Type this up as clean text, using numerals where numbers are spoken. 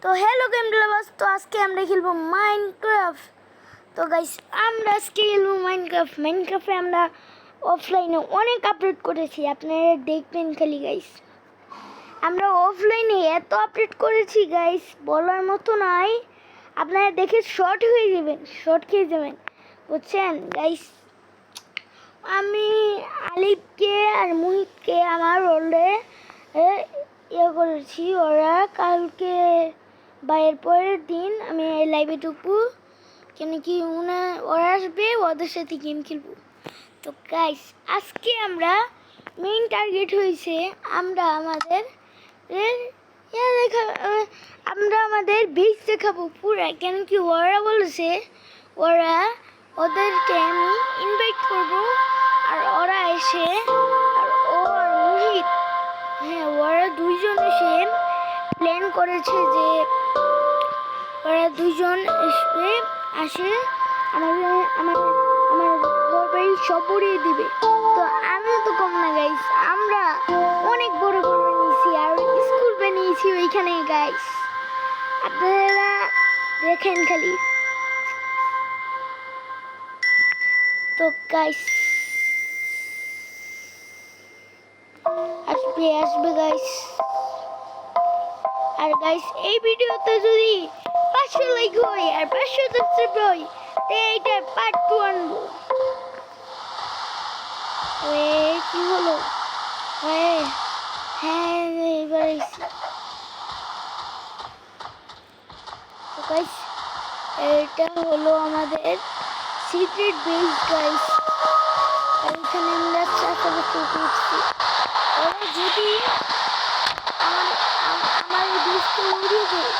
তো hello game lovers, তো আজকে আমরা খেলবো মাইনক্রাফট। তো গাইস আমরা আজকে খেলবো মাইনক্রাফটে আমরা অফলাইনে অনেক আপডেট করেছি, আপনারা দেখবেন খালি গাইস। আমরা অফলাইনে এত আপডেট করেছি গাইস, বলার মতো নয়। আপনারা দেখে শর্ট খেয়ে যাবেন বুঝছেন গাইস। আমি আলিফকে আর মুহিতকে আমার রোলে করেছি। ওরা কালকে বা এর পরের দিন আমি লাইভে ঢুকবো, কেন কি ওরা আসবে, ওদের সাথে গেম খেলবো। তো গাইস আজকে আমরা মেইন টার্গেট হয়েছে আমরা আমাদের বেস দেখাবো পুরা, কেন কি ওরা বলেছে ওদেরকে আমি ইনভাইট করবো আর ওরা এসে আর ও আর মুহিত, হ্যাঁ ওরা দুইজন এসে প্ল্যান করেছে যে ওরা দুইজন আসে আমার আমার ঘর বাড়ি সব উড়িয়ে দিবে। তো আমিও তো কম না গাইস, আমরা অনেক বড় ঘর বানিয়েছি আর স্কুল বানিয়েছি ওইখানে গাইস, আপনারা দেখেন খালি। তো গাইস আসবে গাইস। আর গাইস এই ভিডিওতে যদি 500 লাইক হয় আর 500 সাবস্ক্রাইব হয় তো এইটার পার্ট 2 আনবো। কি হলো? হ্যাঁ এবার তো গাইস এটা হলো আমাদের সিক্রেট বেস গাইস। এখানে আমরা চারটা বছর করছি। ওরা যদি আমার বেসকে উড়িয়ে দেয়